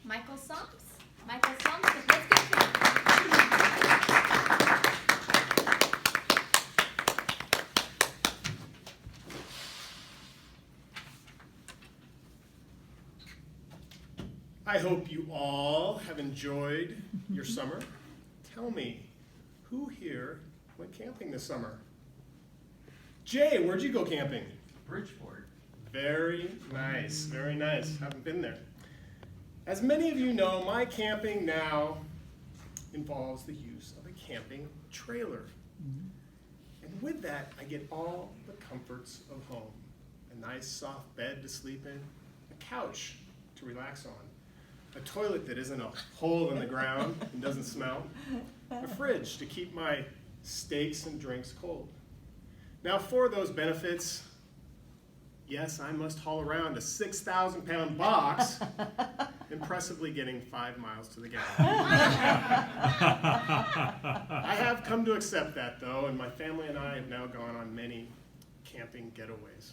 Michael Somps. Michael Somps, let's give him. I hope you all have enjoyed your summer. Tell me, who here went camping this summer? Jay, where'd you go camping? Bridgeport. Very nice, very nice. Haven't been there. As many of you know, my camping now involves the use of a camping trailer. And with that, I get all the comforts of home. A nice soft bed to sleep in, a couch to relax on, a toilet that isn't a hole in the ground and doesn't smell, a fridge to keep my steaks and drinks cold. Now for those benefits, yes, I must haul around a 6,000-pound box, impressively getting 5 miles to the gallon. I have come to accept that though, and my family and I have now gone on many camping getaways.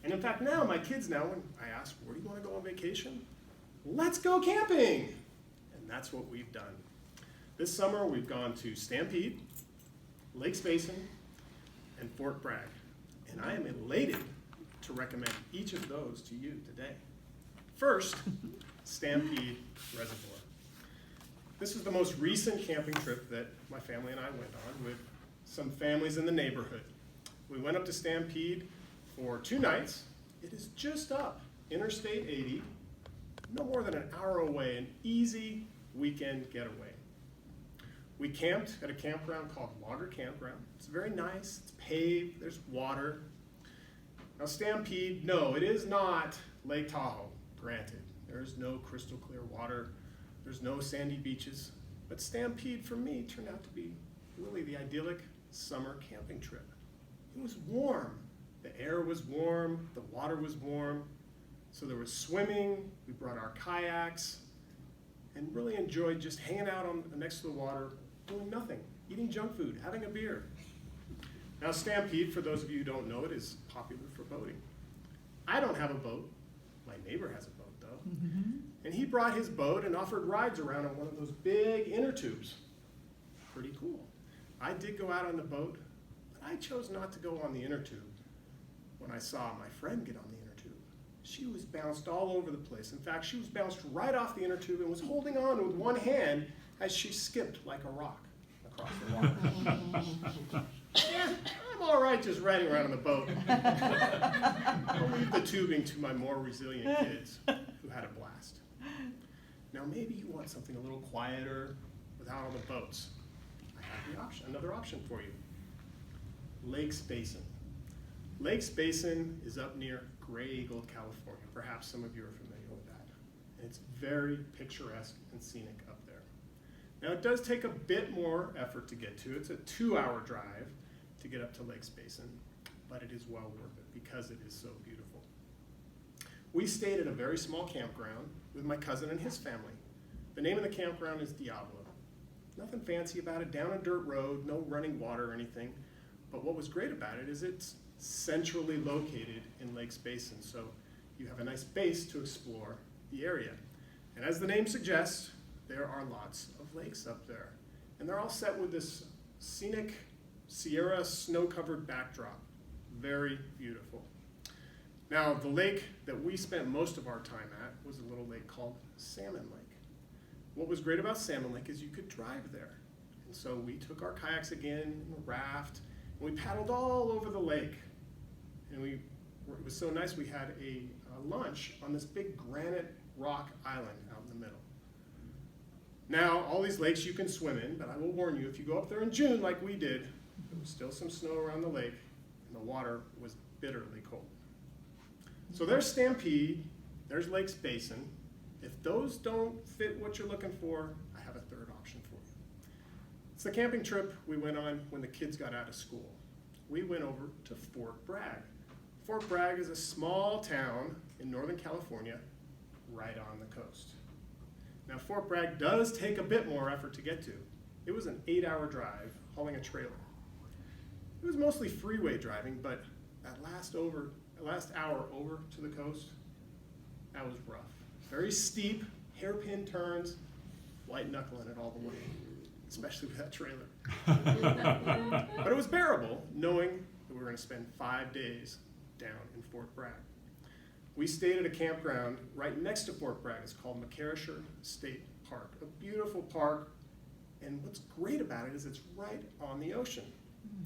And in fact now, my kids now, when I ask, where do you want to go on vacation? Let's go camping! And that's what we've done. This summer we've gone to Stampede, Lakes Basin, and Fort Bragg. And I am elated to recommend each of those to you today. First, Stampede Reservoir. This is the most recent camping trip that my family and I went on with some families in the neighborhood. We went up to Stampede for 2 nights. It is just up Interstate 80, no more than an hour away, an easy weekend getaway. We camped at a campground called Logger Campground. It's very nice, it's paved, there's water. Now Stampede, no, it is not Lake Tahoe, granted. There's no crystal clear water, there's no sandy beaches, but Stampede for me turned out to be really the idyllic summer camping trip. It was warm, the air was warm, the water was warm, so there was swimming, we brought our kayaks, and really enjoyed just hanging out next to the water, doing nothing, eating junk food, having a beer. Now Stampede, for those of you who don't know it, is popular for boating. I don't have a boat. My neighbor has a boat though. And he brought his boat and offered rides around on one of those big inner tubes. Pretty cool. I did go out on the boat, but I chose not to go on the inner tube when I saw my friend get on the inner tube. She was bounced all over the place. In fact, she was bounced right off the inner tube and was holding on with one hand as she skipped like a rock across the water. Yeah, I'm all right just riding around on the boat. I'll leave the tubing to my more resilient kids who had a blast. Now maybe you want something a little quieter without all the boats. I have another option for you. Lakes Basin. Lakes Basin is up near Gray Eagle, California. Perhaps some of you are familiar with that. And it's very picturesque and scenic up there. Now it does take a bit more effort to get to. It's a 2-hour drive to get up to Lakes Basin, but it is well worth it because it is so beautiful. We stayed at a very small campground with my cousin and his family. The name of the campground is Diablo. Nothing fancy about it, down a dirt road, no running water or anything, but what was great about it is it's centrally located in Lakes Basin, so you have a nice base to explore the area. And as the name suggests, there are lots of lakes up there. And they're all set with this scenic Sierra snow-covered backdrop. Very beautiful. Now, the lake that we spent most of our time at was a little lake called Salmon Lake. What was great about Salmon Lake is you could drive there. And so we took our kayaks again, and a raft, and we paddled all over the lake. And it was so nice, we had a lunch on this big granite rock island out in the middle. Now, all these lakes you can swim in, but I will warn you, if you go up there in June like we did, there was still some snow around the lake, and the water was bitterly cold. So there's Stampede, there's Lakes Basin. If those don't fit what you're looking for, I have a third option for you. It's the camping trip we went on when the kids got out of school. We went over to Fort Bragg. Fort Bragg is a small town in Northern California, right on the coast. Now Fort Bragg does take a bit more effort to get to. It was an 8-hour drive hauling a trailer. It was mostly freeway driving, but that last hour over to the coast, that was rough. Very steep, hairpin turns, white knuckling it all the way, especially with that trailer. But it was bearable, knowing that we were going to spend 5 days down in Fort Bragg. We stayed at a campground right next to Fort Bragg. It's called McCarrisher State Park, a beautiful park. And what's great about it is it's right on the ocean.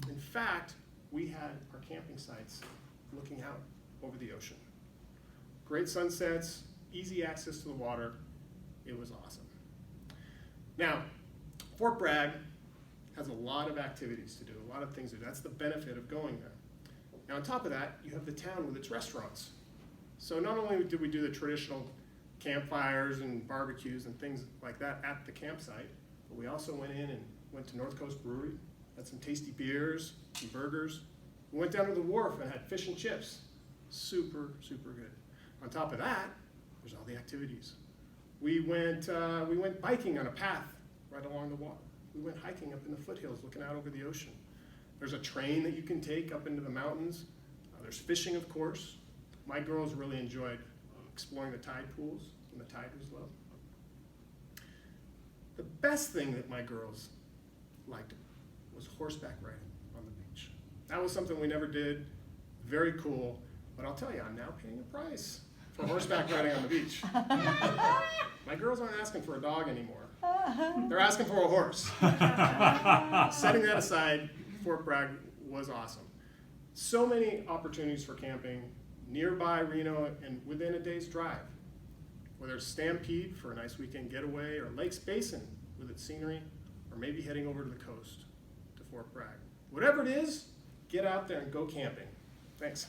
In fact, we had our camping sites looking out over the ocean. Great sunsets, easy access to the water. It was awesome. Now, Fort Bragg has a lot of activities to do, a lot of things to do. That's the benefit of going there. Now, on top of that, you have the town with its restaurants. So not only did we do the traditional campfires and barbecues and things like that at the campsite, but we also went in and went to North Coast Brewery, had some tasty beers, some burgers. We went down to the wharf and had fish and chips. Super, super good. On top of that, there's all the activities. We went biking on a path right along the water. We went hiking up in the foothills looking out over the ocean. There's a train that you can take up into the mountains. There's fishing, of course. My girls really enjoyed exploring the tide pools when the tide was low. The best thing that my girls liked was horseback riding on the beach. That was something we never did. Very cool. But I'll tell you, I'm now paying a price for horseback riding on the beach. My girls aren't asking for a dog anymore. They're asking for a horse. Setting that aside, Fort Bragg was awesome. So many opportunities for camping nearby Reno and within a day's drive. Whether it's Stampede for a nice weekend getaway, or Lakes Basin with its scenery, or maybe heading over to the coast to Fort Bragg. Whatever it is, get out there and go camping. Thanks.